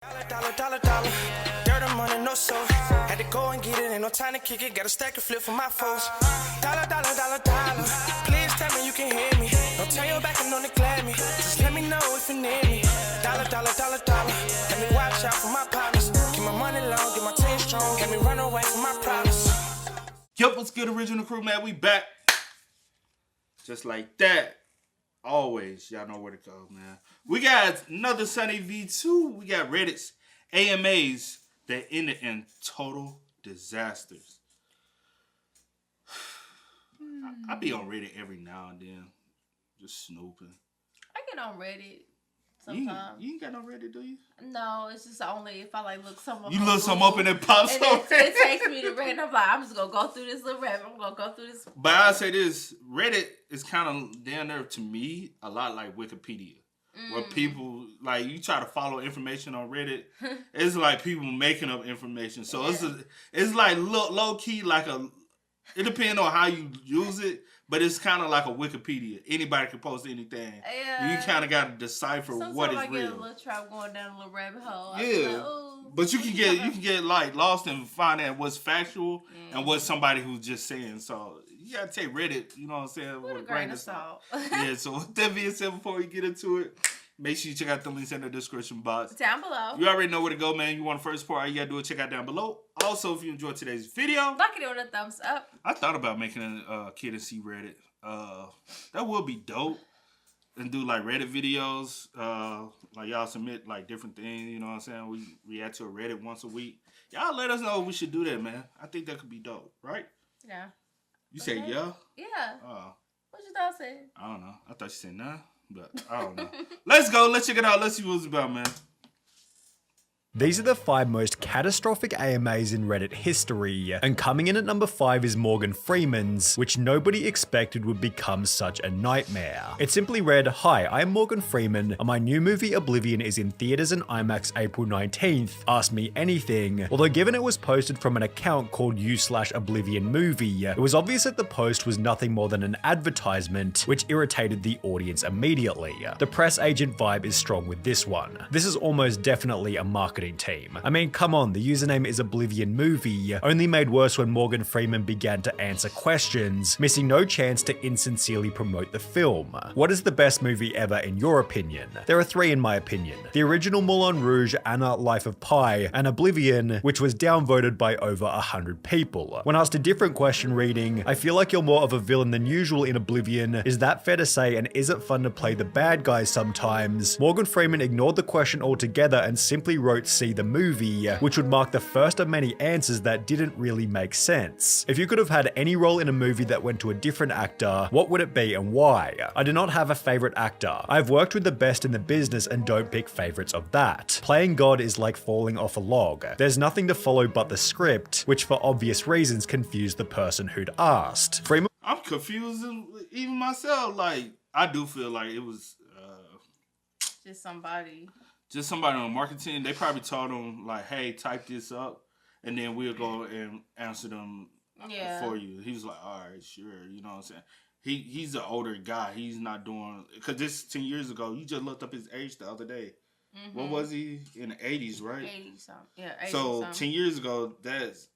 Dollar. Dirt and money, no soul. Had to go and get it, ain't no time to kick it. Got a stack and flip for my foes. Dollar. Please tell me you can hear me. Don't turn your back and don't neglect me. Just let me know if you need me. Dollar. Let me watch out for my partners. Keep my money long, get my team strong. Let me run away from my problems. Yup, what's good, original crew, man? We back. Just like that. Always, y'all know where to go, man. We got another Sunny V2. We got Reddit's AMAs that ended in total disasters. I be on Reddit every now and then, just snooping. I get on Reddit sometimes. You ain't got no Reddit, do you? No, it's just only if I look something up. You look something up and it pops up. It takes me to Reddit. I'm like, I'm just gonna go through this little rabbit. I'm gonna go through this. But I say this, Reddit is kind of down there to me a lot like Wikipedia. Where people, like, you try to follow information on Reddit, it's like people making up information. So it's like low key, like it depends on how you use it, but it's kind of like a Wikipedia. Anybody can post anything. Yeah. You kind of got to decipher what is real. Sometimes I get a little trap going down a little rabbit hole. Yeah. Like, but you can get like lost and find out what's factual and what somebody who's just saying. So you got to take Reddit, you know what I'm saying, with a grain of salt. Yeah, so with that being said, before we get into it, make sure you check out the links in the description box. Down below. You already know where to go, man. You want the first part, all you got to do is check out down below. Also, if you enjoyed today's video, like it with a thumbs up. I thought about making a Kid and C Reddit. That would be dope. And do like Reddit videos. Like y'all submit like different things, you know what I'm saying? We react to a Reddit once a week. Y'all let us know if we should do that, man. I think that could be dope, right? Yeah. You say yeah? Yeah. What you thought say? I don't know. I thought you said nah, but I don't know. Let's go. Let's check it out. Let's see what it's about, man. These are the 5 most catastrophic AMAs in Reddit history, and coming in at number 5 is Morgan Freeman's, which nobody expected would become such a nightmare. It simply read, "Hi, I'm Morgan Freeman, and my new movie Oblivion is in theaters and IMAX April 19th. Ask me anything." Although given it was posted from an account called u/Oblivion Movie, it was obvious that the post was nothing more than an advertisement, which irritated the audience immediately. The press agent vibe is strong with this one. This is almost definitely a marketing team. I mean, come on, the username is Oblivion Movie, only made worse when Morgan Freeman began to answer questions, missing no chance to insincerely promote the film. What is the best movie ever in your opinion? There are 3 in my opinion. The original Moulin Rouge, Anna, Life of Pi, and Oblivion, which was downvoted by over 100 people. When asked a different question reading, "I feel like you're more of a villain than usual in Oblivion. Is that fair to say, and is it fun to play the bad guy sometimes?" Morgan Freeman ignored the question altogether and simply wrote "See the movie," which would mark the first of many answers that didn't really make sense. If you could have had any role in a movie that went to a different actor, what would it be and why? I do not have a favorite actor. I've worked with the best in the business and don't pick favorites of that. Playing God is like falling off a log. There's nothing to follow but the script, which for obvious reasons confused the person who'd asked. Freeman, I'm confused even myself. Like, I do feel like it was just somebody on marketing. They probably told him like, "Hey, type this up, and then we'll go and answer them for you." He was like, "All right, sure." You know what I'm saying? He's an older guy. He's not doing, because this 10 years ago. You just looked up his age the other day. Mm-hmm. What was he in the 80s? Right? 80s something. Yeah. 80 so something. 10 years ago. That's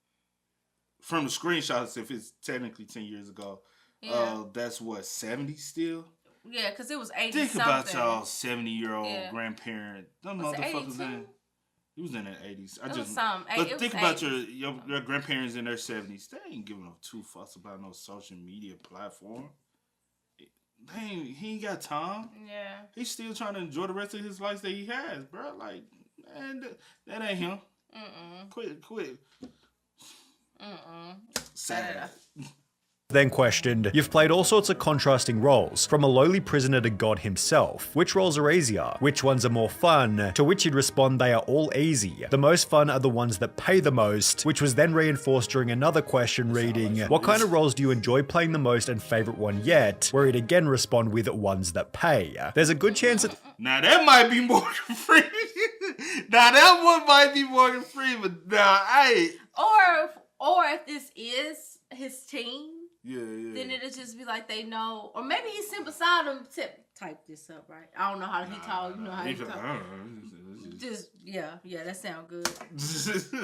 from the screenshots. If it's technically 10 years ago, that's what 70 still. Yeah, because it was 80 Think something. about y'all 70-year-old grandparent. Them was motherfuckers in. He was in the 80s. But think about your grandparents in their 70s. They ain't giving up 2 fucks about no social media platform. He ain't got time. Yeah. He's still trying to enjoy the rest of his life that he has, bro. Like, man, that ain't him. Quit. Sad. Then questioned, "You've played all sorts of contrasting roles, from a lowly prisoner to God himself. Which roles are easier? Which ones are more fun?" To which he'd respond, "They are all easy. The most fun are the ones that pay the most," which was then reinforced during another question reading, "What kind of roles do you enjoy playing the most and favorite one yet?" Where he'd again respond with "ones that pay." There's a good chance that... Now that might be Morgan Freeman. Now that one might be Morgan Freeman. Now, Or if this is his team, Yeah. then it'll just be like they know, or maybe he's sitting beside him. Type this up, right? I don't know how he talk. You know how he talk. Just yeah, that sounds good.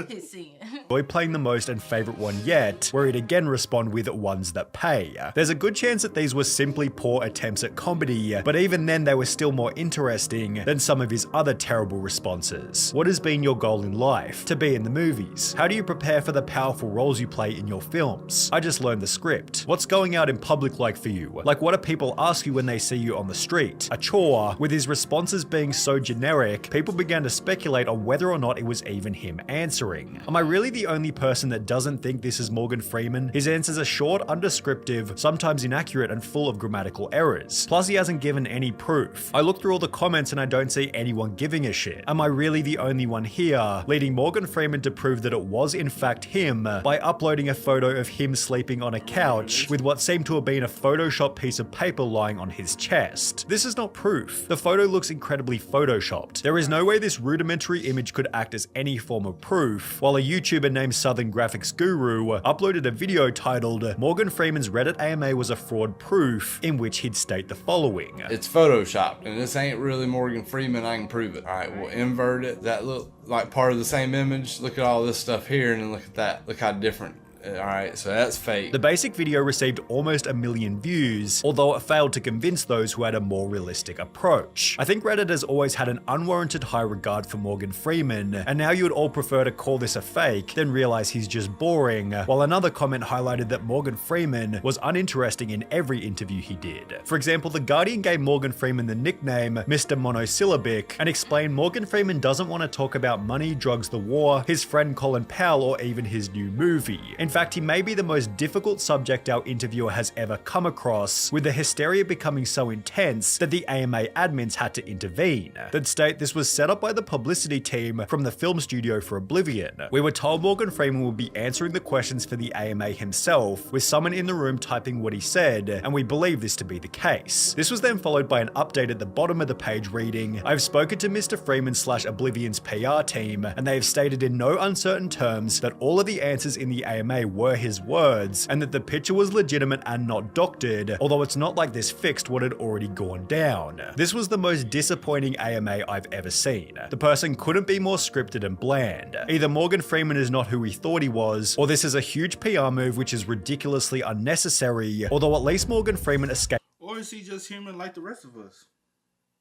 Hit scene. Enjoy playing the most and favorite one yet, where he'd again respond with ones that pay. There's a good chance that these were simply poor attempts at comedy, but even then they were still more interesting than some of his other terrible responses. What has been your goal in life? To be in the movies. How do you prepare for the powerful roles you play in your films? I just learned the script. What's going out in public like for you? Like, what do people ask you when they see you on the street? A chore. With his responses being so generic, people began to speculate on whether or not it was even him answering. Am I really the only person that doesn't think this is Morgan Freeman? His answers are short, undescriptive, sometimes inaccurate, and full of grammatical errors. Plus, he hasn't given any proof. I look through all the comments and I don't see anyone giving a shit. Am I really the only one here? Leading Morgan Freeman to prove that it was in fact him by uploading a photo of him sleeping on a couch with what seemed to have been a Photoshop piece of paper lying on his chest. This is not proof. The photo looks incredibly photoshopped. There is no way this rudimentary image could act as any form of proof, while a YouTuber named Southern Graphics Guru uploaded a video titled Morgan Freeman's Reddit AMA was a fraud proof, in which he'd state the following. It's photoshopped, and this ain't really Morgan Freeman, I can prove it. Alright, we'll invert it. That look like part of the same image. Look at all this stuff here, and then look at that. Look how different. Alright, so that's fake. The basic video received almost 1 million views, although it failed to convince those who had a more realistic approach. I think Reddit has always had an unwarranted high regard for Morgan Freeman, and now you would all prefer to call this a fake than realize he's just boring, while another comment highlighted that Morgan Freeman was uninteresting in every interview he did. For example, The Guardian gave Morgan Freeman the nickname Mr. Monosyllabic and explained Morgan Freeman doesn't want to talk about money, drugs, the war, his friend Colin Powell, or even his new movie. In fact, he may be the most difficult subject our interviewer has ever come across, with the hysteria becoming so intense that the AMA admins had to intervene. They'd state this was set up by the publicity team from the film studio for Oblivion. We were told Morgan Freeman would be answering the questions for the AMA himself, with someone in the room typing what he said, and we believe this to be the case. This was then followed by an update at the bottom of the page reading, I've spoken to Mr. Freeman/Oblivion's PR team, and they have stated in no uncertain terms that all of the answers in the AMA were his words, and that the picture was legitimate and not doctored, although it's not like this fixed what had already gone down. This was the most disappointing AMA I've ever seen. The person couldn't be more scripted and bland. Either Morgan Freeman is not who he thought he was, or this is a huge PR move which is ridiculously unnecessary, although at least Morgan Freeman escaped. Or is he just human like the rest of us?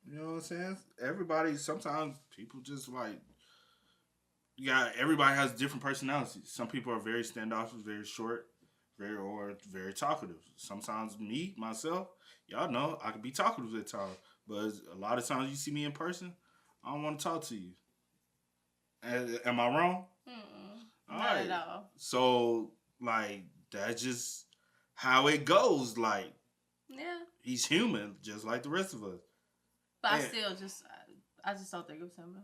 You know what I'm saying? Everybody, sometimes people just like, everybody has different personalities. Some people are very standoffish, very short, very talkative. Sometimes myself, y'all know, I can be talkative at times. But a lot of times you see me in person, I don't want to talk to you. Am I wrong? Not at all. So, like, that's just how it goes. Like, yeah, he's human, just like the rest of us. But I just don't think it was him.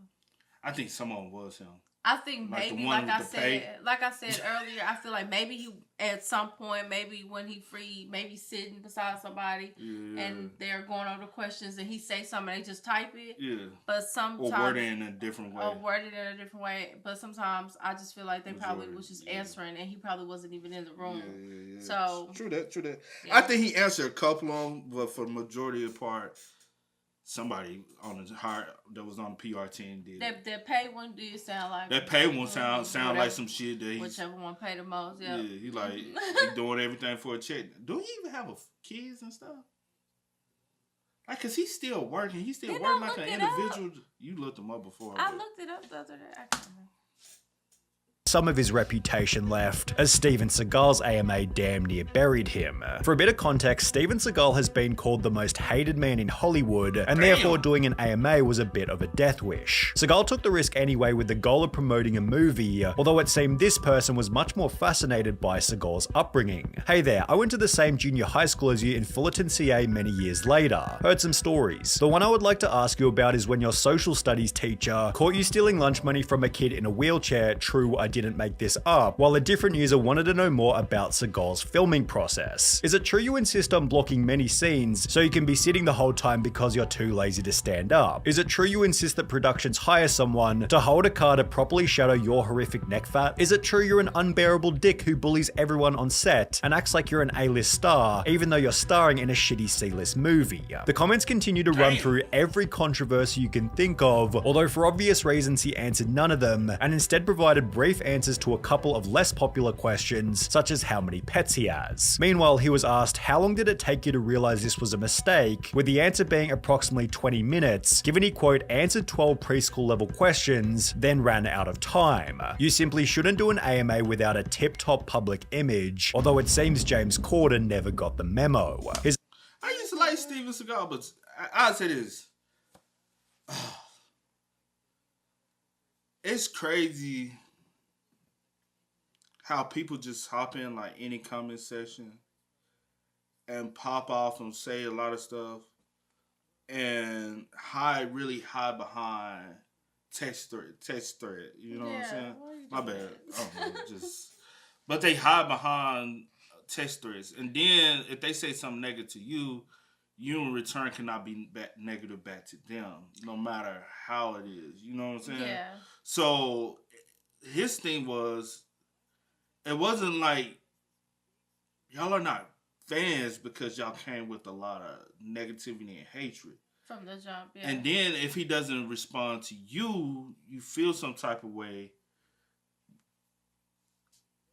I think someone was him. I think maybe, like I said earlier, I feel like maybe he, at some point, maybe when he free, maybe sitting beside somebody and they're going over the questions and he say something, they just type it. Yeah. But sometimes. Or word it in a different way. But sometimes I just feel like they probably was just answering and he probably wasn't even in the room. Yeah. So. True that. Yeah. I think he answered a couple of them, but for the majority of the part, somebody on the hard that was on the PR team did. That pay one did sound like. That pay one sound like some shit that whichever one paid the most. Yeah. Yeah, he like he doing everything for a check. Do he even have kids and stuff? Like, cause he's still working. He's still working like an individual. You looked him up before. I looked it up the other day. I can't remember. Some of his reputation left, as Steven Seagal's AMA damn near buried him. For a bit of context, Steven Seagal has been called the most hated man in Hollywood, and therefore doing an AMA was a bit of a death wish. Seagal took the risk anyway with the goal of promoting a movie, although it seemed this person was much more fascinated by Seagal's upbringing. Hey there, I went to the same junior high school as you in Fullerton, CA many years later. Heard some stories. The one I would like to ask you about is when your social studies teacher caught you stealing lunch money from a kid in a wheelchair. True, I didn't didn't make this up, while a different user wanted to know more about Seagal's filming process. Is it true you insist on blocking many scenes so you can be sitting the whole time because you're too lazy to stand up? Is it true you insist that productions hire someone to hold a car to properly shadow your horrific neck fat? Is it true you're an unbearable dick who bullies everyone on set and acts like you're an A-list star even though you're starring in a shitty C-list movie? The comments continue to run through every controversy you can think of, although for obvious reasons he answered none of them and instead provided brief answers to a couple of less popular questions, such as how many pets he has. Meanwhile, he was asked, how long did it take you to realize this was a mistake, with the answer being approximately 20 minutes, given he quote answered 12 preschool level questions, then ran out of time. You simply shouldn't do an AMA without a tip-top public image, although it seems James Cordon never got the memo. I used to like Steven Seagal, but I'll say this. It's crazy how people just hop in like any comment section and pop off and say a lot of stuff and really hide behind text thread. You know what I'm saying? My bad. But they hide behind text threads. And then if they say something negative to you, you in return cannot be negative back to them, no matter how it is. You know what I'm saying? Yeah. So his thing was, it wasn't like, y'all are not fans because y'all came with a lot of negativity and hatred. From the jump, yeah. And then if he doesn't respond to you, you feel some type of way.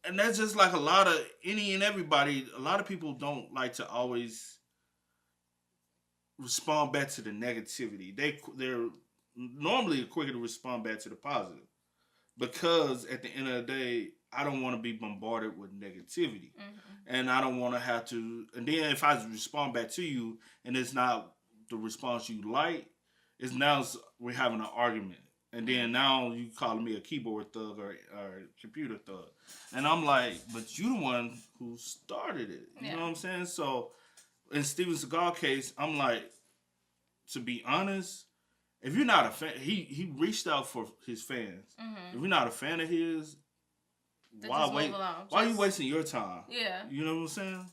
And that's just like a lot of everybody. A lot of people don't like to always respond back to the negativity. They're normally quicker to respond back to the positive, because at the end of the day, I don't want to be bombarded with negativity, and I don't want to have to. And then if I respond back to you and it's not the response you like, we're having an argument. And then now you calling me a keyboard thug or computer thug. And I'm like, but you the one who started it. You know what I'm saying? So in Steven Seagal case, I'm like, to be honest, if you're not a fan, he reached out for his fans. If you're not a fan of his, why are you wasting your time? Yeah. You know what I'm saying?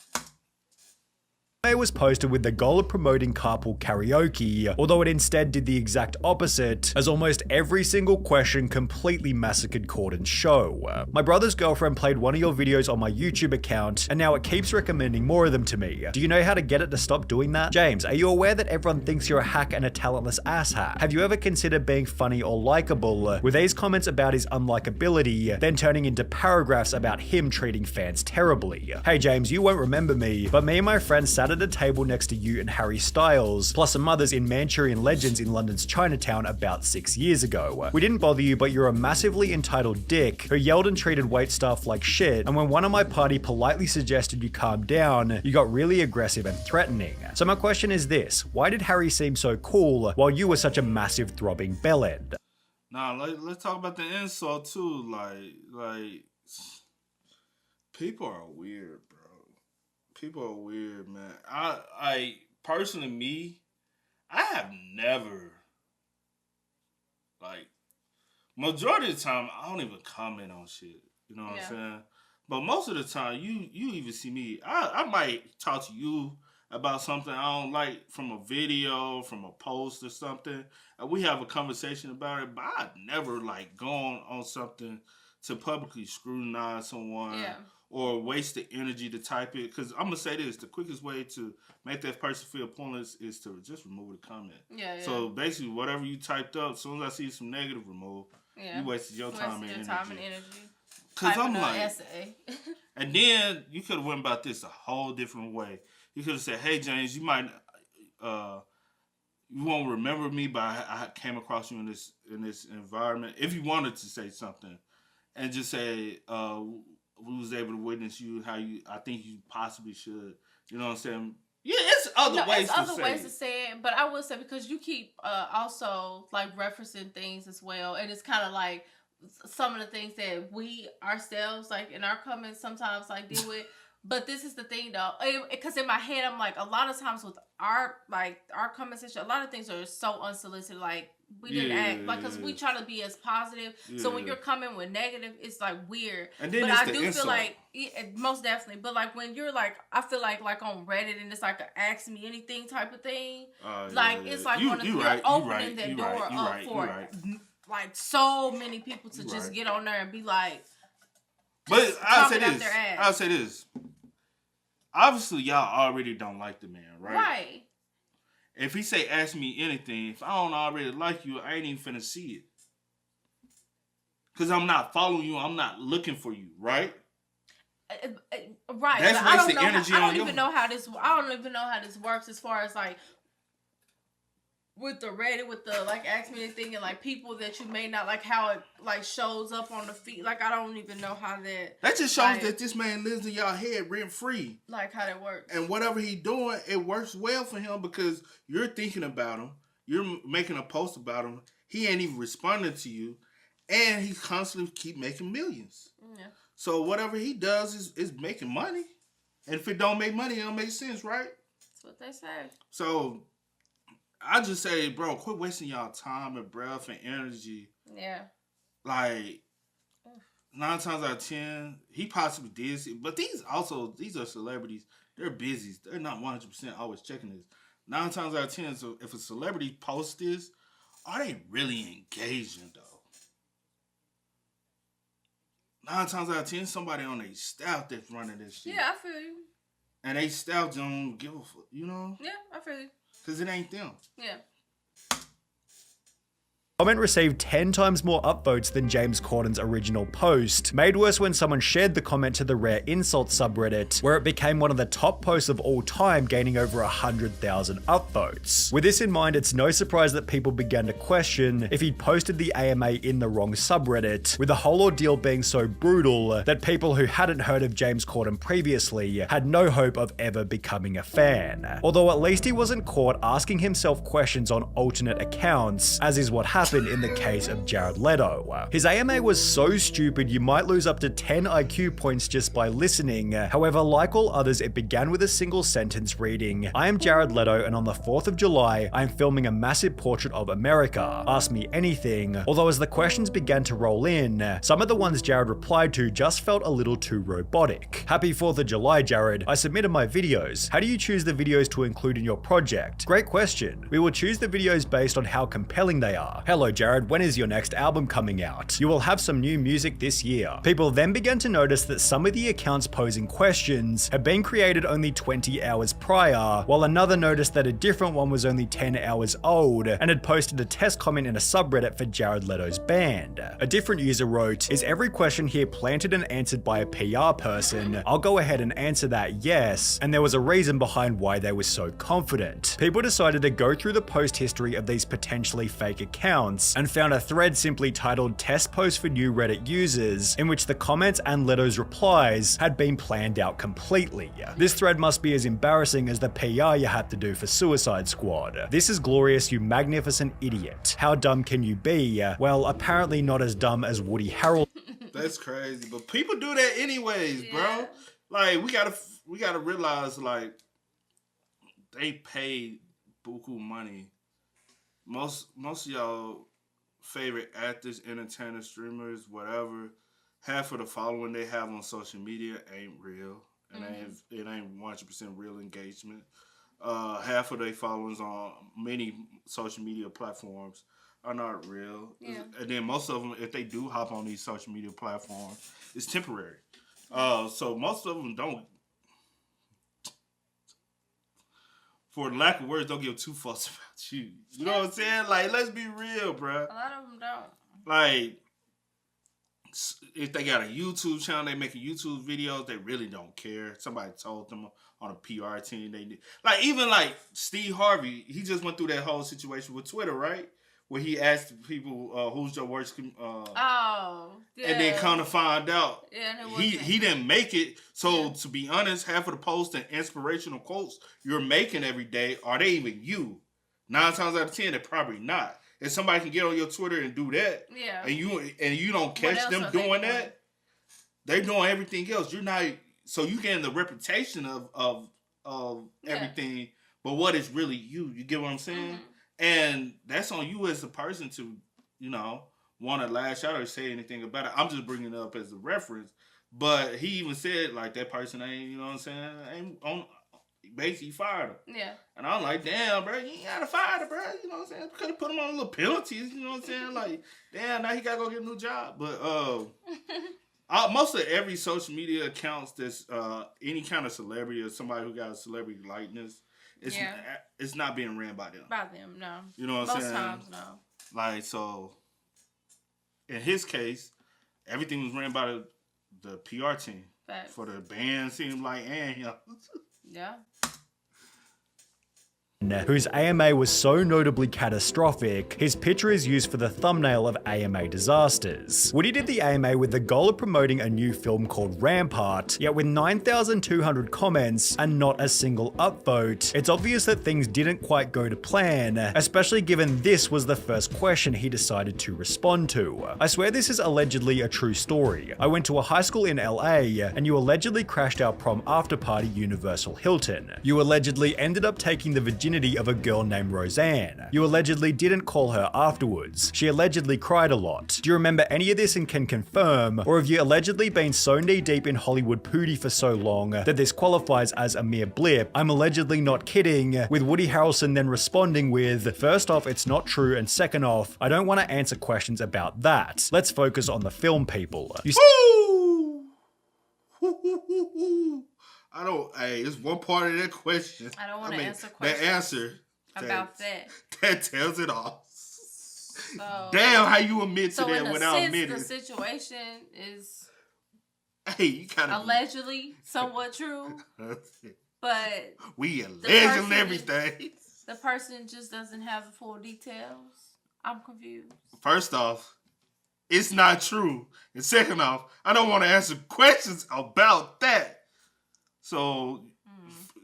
It was posted with the goal of promoting carpool karaoke, although it instead did the exact opposite, as almost every single question completely massacred Cordon's show. My brother's girlfriend played one of your videos on my YouTube account, and now it keeps recommending more of them to me. Do you know how to get it to stop doing that? James, are you aware that everyone thinks you're a hack and a talentless asshat? Have you ever considered being funny or likable, with these comments about his unlikability, then turning into paragraphs about him treating fans terribly? Hey James, you won't remember me, but me and my friends sat at a table next to you and Harry Styles, plus some others in Manchurian Legends in London's Chinatown about 6 years ago. We didn't bother you, but you're a massively entitled dick who yelled and treated waitstaff like shit, and when one of my party politely suggested you calm down, you got really aggressive and threatening. So my question is this, why did Harry seem so cool while you were such a massive throbbing bellend? Nah, let's talk about the insult too. Like people are weird, bro. People are weird, man. I personally, I have never, like, majority of the time, I don't even comment on shit. You know what I'm saying? But most of the time, you even see me, I might talk to you about something I don't like from a video, from a post or something, and we have a conversation about it, but I've never, like, gone on something to publicly scrutinize someone. Yeah. Or waste the energy to type it. Because I'm going to say this, the quickest way to make that person feel pointless is to just remove the comment. Yeah. So basically, whatever you typed up, as soon as I see some negative remove, you wasted your time and energy. Because I'm like, essay. And then you could have went about this a whole different way. You could have said, hey, James, you might, you won't remember me, but I came across you in this environment. If you wanted to say something. And just say, we was able to witness you, I think you possibly should. You know what I'm saying? Yeah, it's other ways to say it. But I will say, because you keep also like referencing things as well. And it's kind of like some of the things that we ourselves, like in our comments sometimes like deal with. But this is the thing though, because in my head I'm like, a lot of times with our comment section, a lot of things are so unsolicited. Like we didn't act like, because we try to be as positive. So when you're coming with negative, it's like weird. And then but it's I the do insult. feel like most definitely. But like when you're like, I feel like on Reddit and it's like a ask me anything type of thing. It's like you're opening that door up for like so many people to just get on there and be like. But I'll say this. Obviously, y'all already don't like the man, right? Right. If he say, ask me anything, if I don't already like you, I ain't even finna see it. Because I'm not following you. I'm not looking for you, right? Right. That's wasting energy on you. I don't even know how this works as far as like with the Reddit, with the like ask me anything, and like people that you may not like, how it like shows up on the feed. Like I don't even know how that just shows that this man lives in y'all head rent free. Like how that works. And whatever he doing, it works well for him because you're thinking about him. You're making a post about him. He ain't even responding to you, and he constantly keep making millions. Yeah. So whatever he does is making money, and if it don't make money, it don't make sense, right? That's what they say. So I just say, bro, quit wasting y'all time and breath and energy. Yeah. Like 9 times out of 10, he possibly did see, but these are celebrities. They're busy. They're not 100% always checking this. 9 times out of 10, so if a celebrity posts this, are they really engaging though? 9 times out of 10, somebody on their staff that's running this shit. Yeah, I feel you. And they staff don't give a fuck, you know? Yeah, I feel you. Because it ain't them. Yeah. Comment received 10 times more upvotes than James Corden's original post, made worse when someone shared the comment to the Rare Insult subreddit, where it became one of the top posts of all time, gaining over 100,000 upvotes. With this in mind, it's no surprise that people began to question if he'd posted the AMA in the wrong subreddit, with the whole ordeal being so brutal that people who hadn't heard of James Corden previously had no hope of ever becoming a fan. Although at least he wasn't caught asking himself questions on alternate accounts, as is what happened in the case of Jared Leto. His AMA was so stupid you might lose up to 10 IQ points just by listening. However, like all others, it began with a single sentence reading, "I am Jared Leto, and on the 4th of July, I am filming a massive portrait of America. Ask me anything." Although as the questions began to roll in, some of the ones Jared replied to just felt a little too robotic. "Happy 4th of July, Jared. I submitted my videos. How do you choose the videos to include in your project? Great question. We will choose the videos based on how compelling they are. Hello, Jared, when is your next album coming out? You will have some new music this year." People then began to notice that some of the accounts posing questions had been created only 20 hours prior, while another noticed that a different one was only 10 hours old and had posted a test comment in a subreddit for Jared Leto's band. A different user wrote, "Is every question here planted and answered by a PR person? I'll go ahead and answer that yes," and there was a reason behind why they were so confident. People decided to go through the post history of these potentially fake accounts and found a thread simply titled "Test Post for New Reddit Users," in which the comments and Leto's replies had been planned out completely. This thread must be as embarrassing as the PR you had to do for Suicide Squad. "This is glorious, you magnificent idiot. How dumb can you be? Well, apparently not as dumb as Woody Harrelson." That's crazy, but people do that anyways, bro. Like we gotta realize, like, they pay buku money. Most of y'all favorite actors, entertainers, streamers, whatever, half of the following they have on social media ain't real. It ain't 100% real engagement. Half of their followers on many social media platforms are not real. Yeah. And then most of them, if they do hop on these social media platforms, it's temporary. So most of them don't, for lack of words, don't give two fucks about you. You know what I'm saying? Like, let's be real, bro. A lot of them don't. Like, if they got a YouTube channel, they making YouTube videos, they really don't care. Somebody told them on a PR team they did. Like, even like Steve Harvey, he just went through that whole situation with Twitter, right? Where he asked people, who's your worst... yeah. And then kind of find out he didn't make it. So, to be honest, half of the posts and inspirational quotes you're making every day, are they even you? 9 times out of 10, they're probably not. If somebody can get on your Twitter and do that, and you don't catch them doing that, they're doing everything else. You're not so you getting the reputation of everything, but what is really you? You get what I'm saying? And that's on you as a person to, want to lash out or say anything about it. I'm just bringing it up as a reference. But he even said, like, that person ain't, you know what I'm saying, ain't on, basically fired him. Yeah. And I'm like, damn, bro, you ain't got to fire him, bro. You know what I'm saying? Could have put him on a little penalties, you know what I'm saying? Like, damn, now he got to go get a new job. But most of every social media accounts that's any kind of celebrity or somebody who got a celebrity likeness, it's not being ran by them. By them, no. You know what I'm saying? Most times, no. Like, so, in his case, everything was ran by the PR team. Facts. For the band, seemed like, yeah. Whose AMA was so notably catastrophic, his picture is used for the thumbnail of AMA Disasters. Woody did the AMA with the goal of promoting a new film called Rampart, yet with 9,200 comments and not a single upvote, it's obvious that things didn't quite go to plan, especially given this was the first question he decided to respond to. I swear this is allegedly a true story. I went to a high school in LA, and you allegedly crashed our prom after party Universal Hilton. You allegedly ended up taking the virginity of a girl named Roseanne. You allegedly didn't call her afterwards. She allegedly cried a lot. Do you remember any of this and can confirm, or have you allegedly been so knee deep in Hollywood pootie for so long that this qualifies as a mere blip? I'm allegedly not kidding, with Woody Harrelson then responding with, first off, it's not true, and second off, I don't want to answer questions about that. Let's focus on the film, people. It's one part of that question. I don't want to answer questions. The answer about that tells it all. So, damn, how you admit to that without admitting? The situation is you kind of allegedly somewhat true, but we alleging everything. The person just doesn't have the full details. I'm confused. First off, it's not true, and second off, I don't want to answer questions about that. So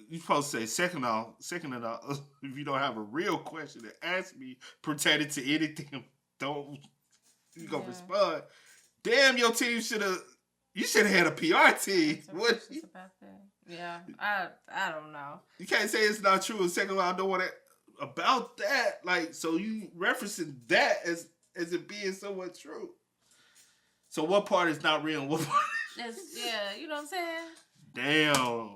you're supposed to say second off, if you don't have a real question to ask me pertaining to anything, you gonna respond. Damn, your team should have had a PR team. What about that? Yeah, I don't know. You can't say it's not true. And second off, I don't want to about that. Like, so you referencing that as it being somewhat true. So what part is not real and what part you know what I'm saying? Damn.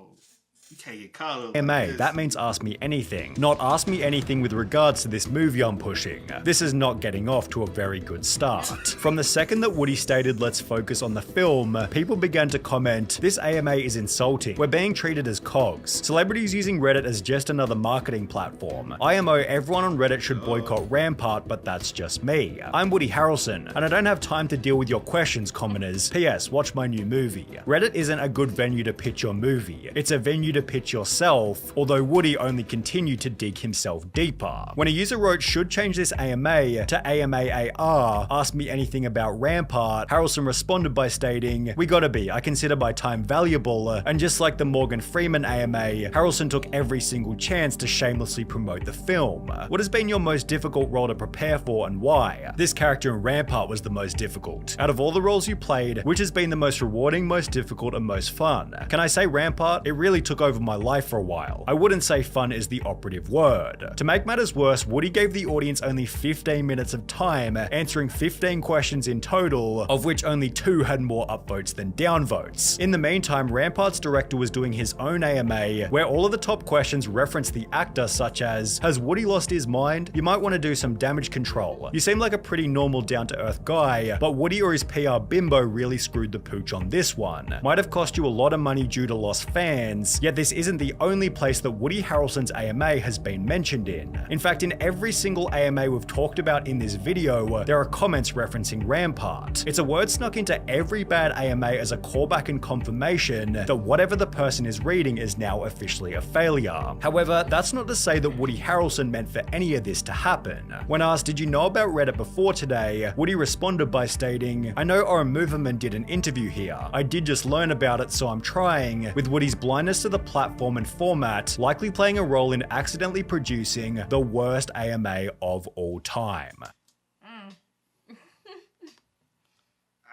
You can't get caught up. AMA, that means ask me anything, not ask me anything with regards to this movie I'm pushing. This is not getting off to a very good start. From the second that Woody stated let's focus on the film, people began to comment, this AMA is insulting. We're being treated as cogs. Celebrities using Reddit as just another marketing platform. IMO, everyone on Reddit should boycott Rampart, but that's just me. I'm Woody Harrelson, and I don't have time to deal with your questions, commoners. P.S. Watch my new movie. Reddit isn't a good venue to pitch your movie. It's a venue to pitch yourself, although Woody only continued to dig himself deeper. When a user wrote should change this AMA to AMAAR, ask me anything about Rampart, Harrelson responded by stating, we gotta be, I consider my time valuable, and just like the Morgan Freeman AMA, Harrelson took every single chance to shamelessly promote the film. What has been your most difficult role to prepare for and why? This character in Rampart was the most difficult. Out of all the roles you played, which has been the most rewarding, most difficult, and most fun? Can I say Rampart? It really took over my life for a while. I wouldn't say fun is the operative word. To make matters worse, Woody gave the audience only 15 minutes of time, answering 15 questions in total, of which only 2 had more upvotes than downvotes. In the meantime, Rampart's director was doing his own AMA, where all of the top questions referenced the actor, such as, has Woody lost his mind? You might want to do some damage control. You seem like a pretty normal, down-to-earth guy, but Woody or his PR bimbo really screwed the pooch on this one. Might have cost you a lot of money due to lost fans, yet this isn't the only place that Woody Harrelson's AMA has been mentioned in. In fact, in every single AMA we've talked about in this video, there are comments referencing Rampart. It's a word snuck into every bad AMA as a callback and confirmation that whatever the person is reading is now officially a failure. However, that's not to say that Woody Harrelson meant for any of this to happen. When asked, did you know about Reddit before today, Woody responded by stating, I know Oren Moverman did an interview here. I did just learn about it, so I'm trying, with Woody's blindness to the platform and format likely playing a role in accidentally producing the worst AMA of all time.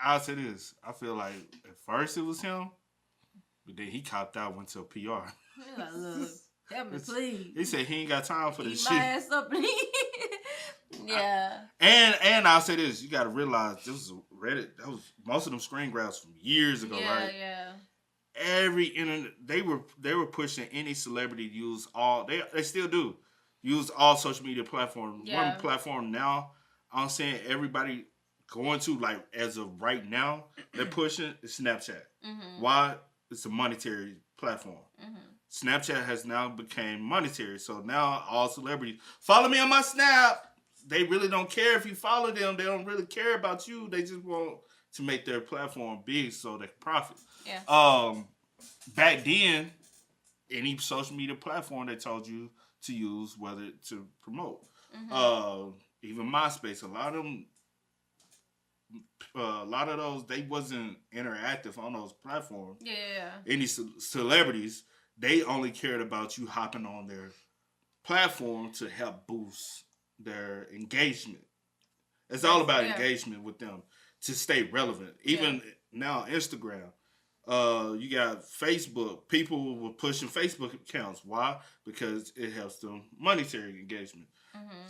I'll say this. I feel like at first it was him. But then he copped out, went to a PR. He's like, look, help me, please. He said he ain't got time for this Eat shit. my ass up. Yeah. And I'll say this, you got to realize this was Reddit. That was most of them screen grabs from years ago, right? Yeah. Every internet they were pushing any celebrity to use all. They still do use all social media platforms. Yeah. One platform now, I'm saying everybody going to, like, as of right now, they're pushing is Snapchat. Mm-hmm. Why? It's a monetary platform. Mm-hmm. Snapchat has now become monetary, so now all celebrities follow me on my Snap. They really don't care if you follow them. They don't really care about you. They just want to make their platform big so they can profit. Yeah. Back then, any social media platform they told you to use, whether to promote, even MySpace, a lot of those, they wasn't interactive on those platforms. Yeah. Any celebrities, they only cared about you hopping on their platform to help boost their engagement. It's all about engagement with them to stay relevant. Even now, Instagram, you got Facebook. People were pushing Facebook accounts. Why? Because it helps them monetary engagement.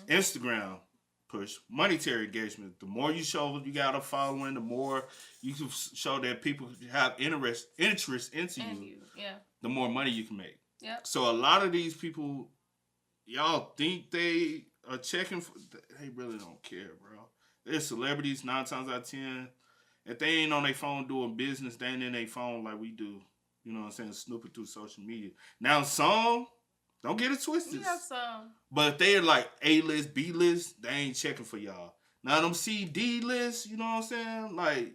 Instagram push monetary engagement. The more you show you got a following, the more you can show that people have interest into you. The more money you can make. Yep. So a lot of these people, y'all think they are checking for, they really don't care, bro. They're celebrities 9 times out of 10. If they ain't on their phone doing business, they ain't in their phone like we do. You know what I'm saying? Snooping through social media. Now some, don't get it twisted. Yeah, some. But if they're like A-list, B-list, they ain't checking for y'all. Now them C-D lists, you know what I'm saying? Like,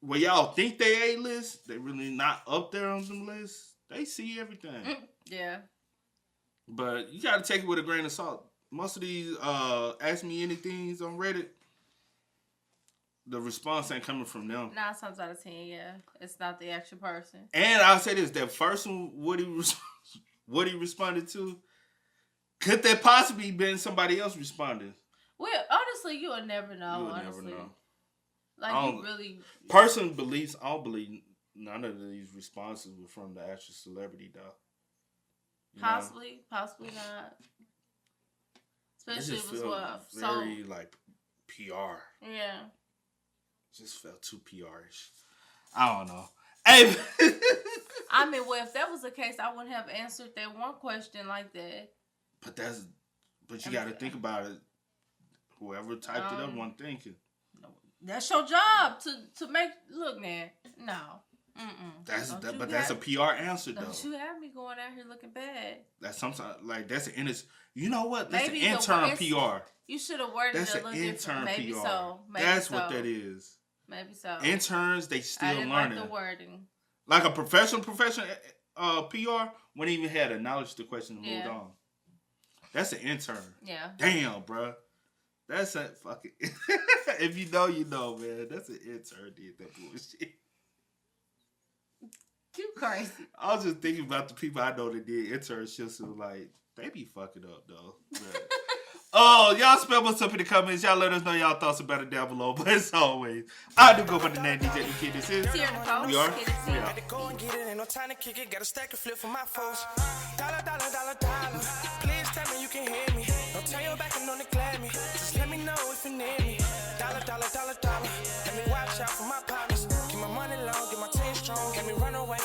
where y'all think they A-list, they really not up there on them lists. They see everything. Yeah. But you gotta take it with a grain of salt. Most of these ask me anythings on Reddit, the response ain't coming from them. 9 times out of 10, yeah. It's not the actual person. And I'll say this, that first one, what he responded to, could there possibly been somebody else responding? Well, honestly, you will never know. You would honestly. never know. Like, you really... Personal beliefs, I don't believe none of these responses were from the actual celebrity, though. Possibly not. Especially if it was very like PR. Yeah. Just felt too PR-ish. I don't know. Hey, I mean, well, if that was the case, I wouldn't have answered that one question like that. But you got to think about it. Whoever typed it up wasn't thinking. That's your job to make. Look, man. No. That's a PR answer though. Don't you have me going out here looking bad? That's sometimes like that's an you know what? That's Maybe an intern PR. You should have worded That's it a little different. Intern Maybe PR. so. Maybe that's so. what that is. Maybe so. Interns, they still I didn't learning. like the wording. Like a professional PR wouldn't even have the knowledge to question and moved on. That's an intern. Yeah. Damn, bro. That's a fucking. If you know, you know, man. That's an intern did that bullshit. You crazy. I was just thinking about the people I know that did internships and like, they be fucking up though. But, oh, y'all spell what's up in the comments. Y'all let us know y'all thoughts about it down below. But as always, I do go by the name DJ Kid. This is. Here, Nicole. We are. Yeah. Had to go and get it, ain't no time to kick it. Got a stack of flip for my folks. Dollar. Please tell me you can hear me. Don't turn your back and don't neglect me. Just let me know if you need me. Dollar. Let me watch out for my partners. Keep my money long, get my team strong. Let me run away